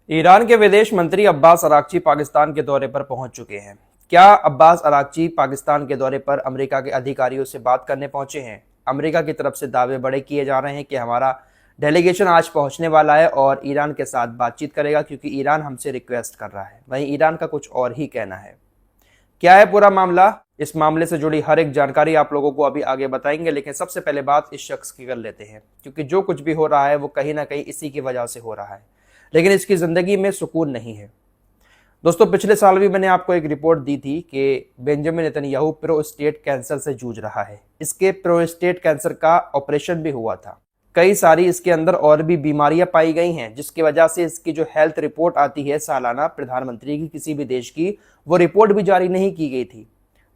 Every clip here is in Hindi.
ईरान के विदेश मंत्री अब्बास अरागची पाकिस्तान के दौरे पर पहुंच चुके हैं। क्या अब्बास अरागची पाकिस्तान के दौरे पर अमेरिका के अधिकारियों से बात करने पहुंचे हैं? अमेरिका की तरफ से दावे बड़े किए जा रहे हैं कि हमारा डेलीगेशन आज पहुंचने वाला है और ईरान के साथ बातचीत करेगा, क्योंकि ईरान हमसे रिक्वेस्ट कर रहा है। वहीं ईरान का कुछ और ही कहना है। क्या है पूरा मामला? इस मामले से जुड़ी हर एक जानकारी आप लोगों को अभी आगे बताएंगे, लेकिन सबसे पहले बात इस शख्स की कर लेते हैं, क्योंकि जो कुछ भी हो रहा है वो कहीं ना कहीं इसी की वजह से हो रहा है, लेकिन इसकी जिंदगी में सुकून नहीं है। दोस्तों, पिछले साल भी मैंने आपको एक रिपोर्ट दी थी कि बेंजामिन नेतन्याहू प्रोस्टेट कैंसर से जूझ रहा है। इसके प्रोस्टेट कैंसर का ऑपरेशन भी हुआ था। कई सारी इसके अंदर और भी बीमारियां पाई गई हैं, जिसकी वजह से इसकी जो हेल्थ रिपोर्ट आती है सालाना प्रधानमंत्री की किसी भी देश की, वो रिपोर्ट भी जारी नहीं की गई थी।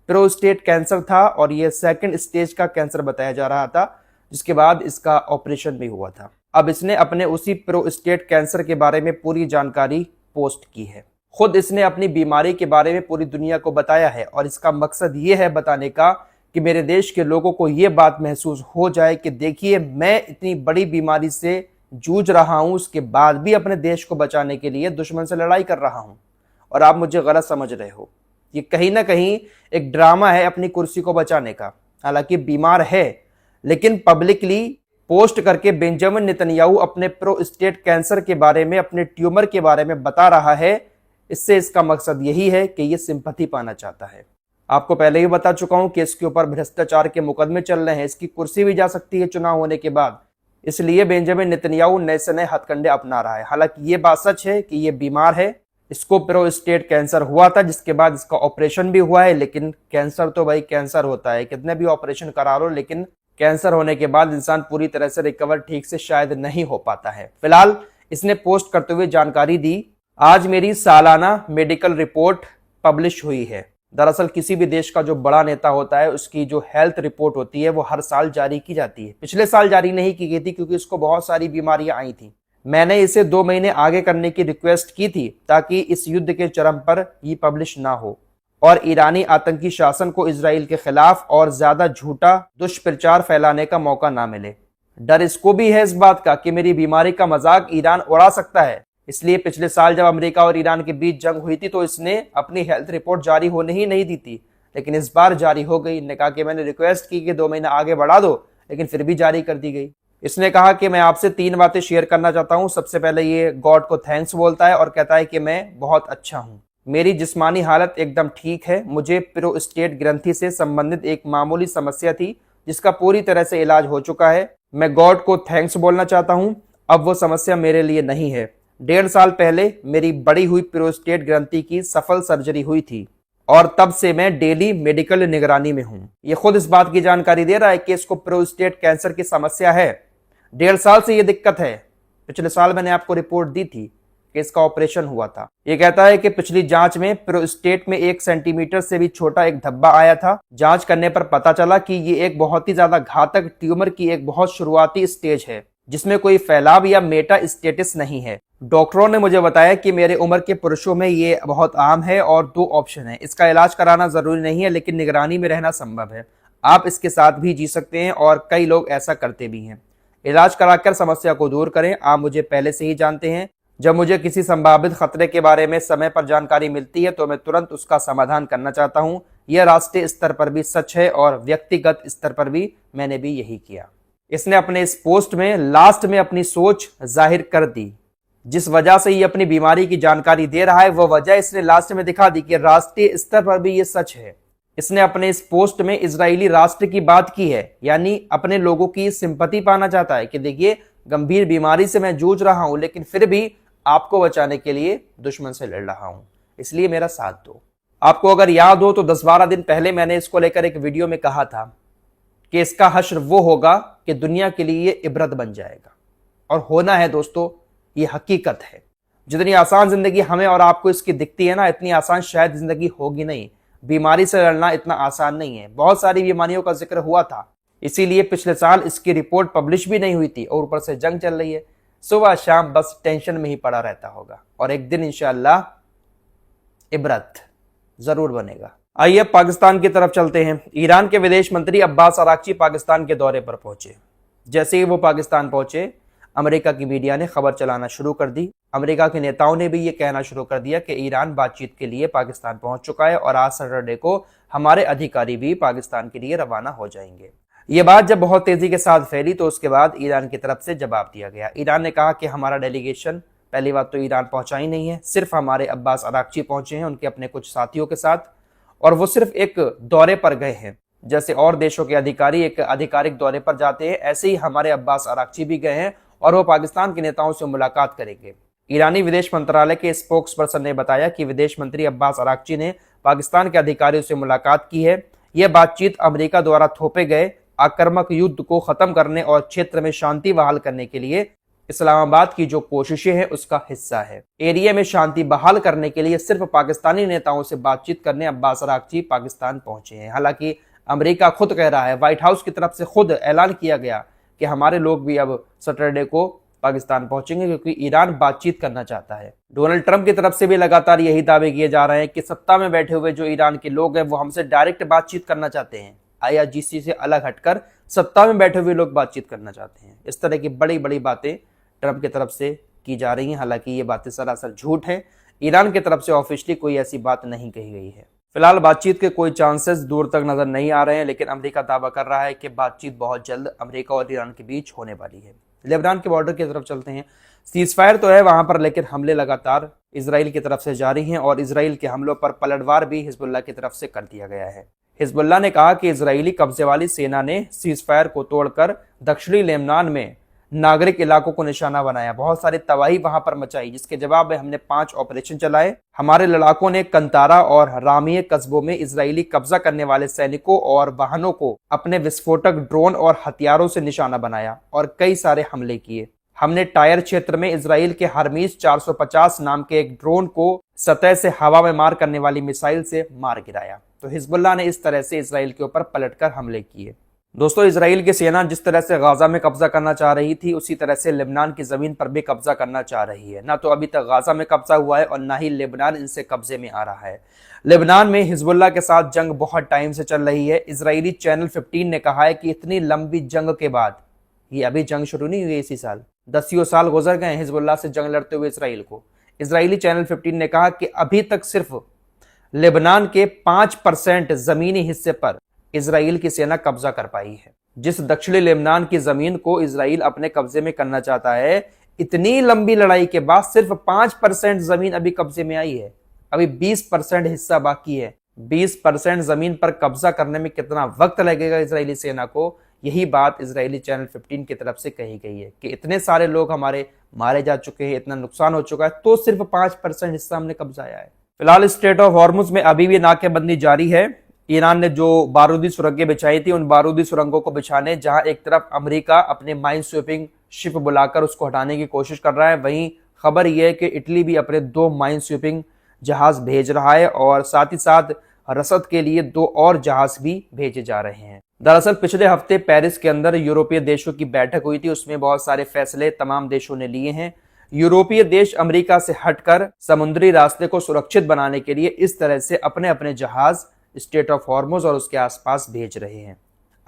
प्रोस्टेट कैंसर था और ये सेकंड स्टेज का कैंसर बताया जा रहा था, जिसके बाद इसका ऑपरेशन भी हुआ था। अब इसने अपने उसी प्रोस्टेट कैंसर के बारे में पूरी जानकारी पोस्ट की है। खुद इसने अपनी बीमारी के बारे में पूरी दुनिया को बताया है और इसका मकसद ये है बताने का कि मेरे देश के लोगों को ये बात महसूस हो जाए कि देखिए, मैं इतनी बड़ी बीमारी से जूझ रहा हूं, उसके बाद भी अपने देश को बचाने के लिए दुश्मन से लड़ाई कर रहा हूं और आप मुझे गलत समझ रहे हो। ये कहीं ना कहीं एक ड्रामा है अपनी कुर्सी को बचाने का। हालांकि बीमार है, लेकिन पब्लिकली पोस्ट करके बेंजामिन नेतन्याहू अपने प्रोस्टेट कैंसर के बारे में, अपने ट्यूमर के बारे में बता रहा है। इससे इसका मकसद यही है कि ये सिंपैथी पाना चाहता है। आपको पहले ही बता चुका हूं कि इसके ऊपर भ्रष्टाचार के मुकदमे चल रहे हैं, इसकी कुर्सी भी जा सकती है चुनाव होने के बाद। इसलिए बेंजामिन नेतन्याहू नए से नए हथकंडे अपना रहा है। हालांकि ये बात सच है कि ये बीमार है, इसको प्रोस्टेट कैंसर हुआ था, जिसके बाद इसका ऑपरेशन भी हुआ है। लेकिन कैंसर तो भाई कैंसर होता है, कितने भी ऑपरेशन करा लो, लेकिन कैंसर होने के बाद इंसान पूरी तरह से रिकवर ठीक से शायद नहीं हो पाता है। फिलहाल इसने पोस्ट करते हुए जानकारी दी, आज मेरी सालाना मेडिकल रिपोर्ट पब्लिश हुई है। दरअसल किसी भी देश का जो बड़ा नेता होता है, उसकी जो हेल्थ रिपोर्ट होती है वो हर साल जारी की जाती है। पिछले साल जारी नहीं की गई थी क्योंकि इसको बहुत सारी बीमारियां आई थी। मैंने इसे 2 महीने आगे करने की रिक्वेस्ट की थी ताकि इस युद्ध के चरम पर ये पब्लिश ना हो और ईरानी आतंकी शासन को इजराइल के खिलाफ और ज्यादा झूठा दुष्प्रचार फैलाने का मौका ना मिले। डर इसको भी है इस बात का कि मेरी बीमारी का मजाक ईरान उड़ा सकता है। इसलिए पिछले साल जब अमेरिका और ईरान के बीच जंग हुई थी तो इसने अपनी हेल्थ रिपोर्ट जारी होने ही नहीं दी थी, लेकिन इस बार जारी हो गई। इन्होंने कहा कि मैंने रिक्वेस्ट की कि 2 महीने आगे बढ़ा दो, लेकिन फिर भी जारी कर दी गई। इसने कहा कि मैं आपसे 3 बातें शेयर करना चाहता हूं। सबसे पहले ये गॉड को थैंक्स बोलता है और कहता है कि मैं बहुत अच्छा हूं, मेरी जिस्मानी हालत एकदम ठीक है। मुझे प्रोस्टेट ग्रंथि से संबंधित एक मामूली समस्या थी जिसका पूरी तरह से इलाज हो चुका है। मैं गॉड को थैंक्स बोलना चाहता हूं, अब वो समस्या मेरे लिए नहीं है। 1.5 साल पहले मेरी बड़ी हुई प्रोस्टेट ग्रंथि की सफल सर्जरी हुई थी और तब से मैं डेली मेडिकल निगरानी में हूं। ये खुद इस बात की जानकारी दे रहा है कि इसको प्रोस्टेट कैंसर की समस्या है। 1.5 साल से ये दिक्कत है। पिछले साल मैंने आपको रिपोर्ट दी थी कि इसका ऑपरेशन हुआ था। ये कहता है कि पिछली जांच में प्रोस्टेट में 1 सेंटीमीटर से भी छोटा एक धब्बा आया था। जांच करने पर पता चला कि ये एक बहुत ही ज्यादा घातक ट्यूमर की एक बहुत शुरुआती स्टेज है, जिसमें कोई फैलाव या मेटा स्टेटस नहीं है। डॉक्टरों ने मुझे बताया कि मेरे उम्र के पुरुषों में ये बहुत आम है और 2 ऑप्शन है। इसका इलाज कराना जरूरी नहीं है, लेकिन निगरानी में रहना संभव है। आप इसके साथ भी जी सकते हैं और कई लोग ऐसा करते भी हैं। इलाज कराकर समस्या को दूर करें। आप मुझे पहले से ही जानते हैं, जब मुझे किसी संभावित खतरे के बारे में समय पर जानकारी मिलती है तो मैं तुरंत उसका समाधान करना चाहता हूं। यह राष्ट्रीय स्तर पर भी सच है और व्यक्तिगत स्तर पर भी मैंने भी यही किया। इसने अपने इस पोस्ट में लास्ट में अपनी सोच जाहिर कर दी। जिस वजह से ये अपनी बीमारी की जानकारी दे रहा है, वो वजह इसने लास्ट में दिखा दी कि राष्ट्रीय स्तर पर भी ये सच है। इसने अपने इस पोस्ट में इजरायली राष्ट्र की बात की है, यानी अपने लोगों की सिंपैथी पाना चाहता है कि देखिए, गंभीर बीमारी से मैं जूझ रहा हूं, लेकिन फिर भी आपको बचाने के लिए दुश्मन से लड़ रहा हूं, इसलिए मेरा साथ दो। आपको अगर याद हो तो 10-12 दिन पहले मैंने इसको लेकर एक वीडियो में कहा था कि इसका हश्र वो होगा कि दुनिया के लिए ये इबरत बन जाएगा, और होना है दोस्तों, ये हकीकत है। जितनी आसान जिंदगी हमें और आपको इसकी दिखती है ना, इतनी आसान शायद जिंदगी होगी नहीं। बीमारी से लड़ना इतना आसान नहीं है। बहुत सारी बीमारियों का जिक्र हुआ था, इसीलिए पिछले साल इसकी रिपोर्ट पब्लिश भी नहीं हुई थी और ऊपर से जंग चल रही है। सुबह शाम बस टेंशन में ही पड़ा रहता होगा और एक दिन इंशाअल्लाह इबरत जरूर बनेगा। आइए पाकिस्तान की तरफ चलते हैं। ईरान के विदेश मंत्री अब्बास अरागची पाकिस्तान के दौरे पर पहुंचे। जैसे ही वो पाकिस्तान पहुंचे, अमेरिका की मीडिया ने खबर चलाना शुरू कर दी। अमेरिका के नेताओं ने भी ये कहना शुरू कर दिया कि ईरान बातचीत के लिए पाकिस्तान पहुंच चुका है और आज सैटरडे को हमारे अधिकारी भी पाकिस्तान के लिए रवाना हो जाएंगे। ये बात जब बहुत तेजी के साथ फैली तो उसके बाद ईरान की तरफ से जवाब दिया गया। ईरान ने कहा कि हमारा डेलीगेशन पहली बात तो ईरान पहुंचा ही नहीं है, सिर्फ हमारे अब्बास अराक्ची पहुंचे हैं उनके अपने कुछ साथियों के साथ, और वो सिर्फ एक दौरे पर गए हैं। जैसे और देशों के अधिकारी एक आधिकारिक दौरे पर जाते हैं, ऐसे ही हमारे अब्बास अराक्ची भी गए हैं और वो पाकिस्तान के नेताओं से मुलाकात करेंगे। ईरानी विदेश मंत्रालय के स्पोक्स पर्सन ने बताया कि विदेश मंत्री अब्बास अराक्ची ने पाकिस्तान के अधिकारियों से मुलाकात की है। यह बातचीत अमेरिका द्वारा थोपे गए आक्रामक युद्ध को खत्म करने और क्षेत्र में शांति बहाल करने के लिए इस्लामाबाद की जो कोशिशें हैं उसका हिस्सा है। एरिया में शांति बहाल करने के लिए सिर्फ पाकिस्तानी नेताओं से बातचीत करने अब्बास अराक्ची पाकिस्तान पहुंचे हैं। हालांकि अमेरिका खुद कह रहा है, व्हाइट हाउस की तरफ से खुद ऐलान किया गया कि हमारे लोग भी अब सैटरडे को पाकिस्तान पहुंचेंगे क्योंकि ईरान बातचीत करना चाहता है। डोनाल्ड ट्रंप की तरफ से भी लगातार यही दावे किए जा रहे हैं कि सत्ता में बैठे हुए जो ईरान के लोग हैं वो हमसे डायरेक्ट बातचीत करना चाहते हैं। IRGC से अलग हटकर सत्ता में बैठे हुए लोग बातचीत करना चाहते हैं। इस तरह की बड़ी बड़ी बातें ट्रंप की तरफ से की जा रही हैं। हालांकि ये बातें सरासर झूठ हैं। ईरान की तरफ से ऑफिशियली कोई ऐसी बात नहीं कही गई है। फिलहाल बातचीत के कोई चांसेस दूर तक नजर नहीं आ रहे हैं, लेकिन अमेरिका दावा कर रहा है कि बातचीत बहुत जल्द अमेरिका और ईरान के बीच होने वाली है। लेबनान के बॉर्डर की तरफ चलते हैं। सीजफायर तो है वहां पर, लेकिन हमले लगातार इजराइल की तरफ से जारी हैं और इजराइल के हमलों पर पलटवार भी हिजबुल्लाह की तरफ से कर दिया गया है। हिजबुल्लाह ने कहा कि इजरायली कब्जे वाली सेना ने सीजफायर को तोड़कर दक्षिणी लेबनान में नागरिक इलाकों को निशाना बनाया। बहुत सारी तबाही वहां पर मचाई, जिसके जवाब में हमने 5 ऑपरेशन चलाए। हमारे लड़ाकों ने कंतारा और रामिये कस्बों में इजरायली कब्जा करने वाले सैनिकों और वाहनों को अपने विस्फोटक ड्रोन और हथियारों से निशाना बनाया और कई सारे हमले किए। हमने टायर क्षेत्र में इजराइल के हरमीज 450 नाम के एक ड्रोन को सतह से हवा में मार करने वाली मिसाइल से मार गिराया। तो हिजबुल्लाह ने इस तरह से इजराइल के ऊपर पलटकर हमले किए। दोस्तों, इजराइल की सेना जिस तरह से गाजा में कब्जा करना चाह रही थी, उसी तरह से लेबनान की जमीन पर भी कब्जा करना चाह रही है। ना तो अभी तक गाजा में कब्जा हुआ है और ना ही लेबनान इनसे कब्जे में आ रहा है। लेबनान में हिजबुल्लाह के साथ जंग बहुत टाइम से चल रही है। इजरायली चैनल 15 ने कहा है कि इतनी लंबी जंग के बाद, ये अभी जंग शुरू नहीं हुई इसी साल, 10 साल गुजर गए हिजबुल्लाह से जंग लड़ते हुए इजराइल को। इजरायली चैनल 15 ने कहा कि अभी तक सिर्फ लेबनान के 5% जमीनी हिस्से पर इजराइल की सेना कब्जा कर पाई है। जिस दक्षिणी लेबनान की जमीन को इजराइल अपने कब्जे में करना चाहता है, इतनी लंबी लड़ाई के बाद सिर्फ 5% जमीन अभी कब्जे में आई है। अभी 20% हिस्सा बाकी है। 20% जमीन पर कब्जा करने में कितना वक्त लगेगा इजरायली सेना को, यही बात इजरायली चैनल 15 की तरफ से कही गई है कि इतने सारे लोग हमारे मारे जा चुके हैं, इतना नुकसान हो चुका है, तो सिर्फ 5% हिस्सा हमने कब्जाया है। फिलहाल स्ट्रेट ऑफ हॉर्मुज में अभी भी नाकेबंदी जारी है। ईरान ने जो बारूदी सुरंगें बिछाई थी, उन बारूदी सुरंगों को बिछाने जहां एक तरफ अमेरिका अपने माइन स्वीपिंग शिप बुलाकर उसको हटाने की कोशिश कर रहा है, वहीं खबर यह है कि इटली भी अपने 2 माइन स्वीपिंग जहाज भेज रहा है और साथ ही साथ रसद के लिए 2 और जहाज भी भेजे जा रहे हैं। दरअसल पिछले हफ्ते पेरिस के अंदर यूरोपीय देशों की बैठक हुई थी, उसमें बहुत सारे फैसले तमाम देशों ने लिए हैं। यूरोपीय देश अमेरिका से हटकर समुद्री रास्ते को सुरक्षित बनाने के लिए इस तरह से अपने अपने जहाज स्ट्रेट ऑफ हॉर्मुज और उसके आसपास भेज रहे हैं।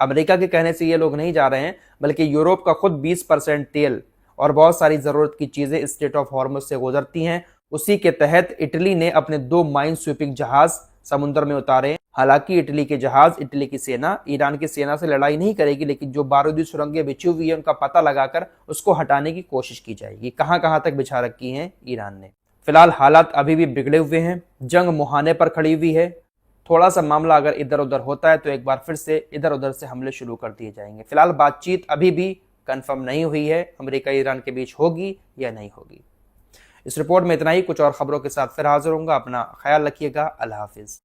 अमेरिका के कहने से ये लोग नहीं जा रहे हैं, बल्कि यूरोप का खुद 20% तेल और बहुत सारी जरूरत की चीजें स्ट्रेट ऑफ हॉर्मुज से गुजरती हैं। उसी के तहत इटली ने अपने 2 माइन स्वीपिंग जहाज समुद्र में उतारे। हालांकि इटली के जहाज, इटली की सेना ईरान की सेना से लड़ाई नहीं करेगी, लेकिन जो बारूदी सुरंगें बिछी हुई है उनका पता लगाकर उसको हटाने की कोशिश की जाएगी। कहां कहां तक बिछा रखी है ईरान ने। फिलहाल हालात अभी भी बिगड़े हुए हैं, जंग मुहाने पर खड़ी हुई है। थोड़ा सा मामला अगर इधर उधर होता है तो एक बार फिर से इधर उधर से हमले शुरू कर दिए जाएंगे। फिलहाल बातचीत अभी भी कंफर्म नहीं हुई है, अमेरिका ईरान के बीच होगी या नहीं होगी। इस रिपोर्ट में इतना ही। कुछ और खबरों के साथ फिर हाजिर होऊंगा। अपना ख्याल रखिएगा। अल्लाह हाफिज।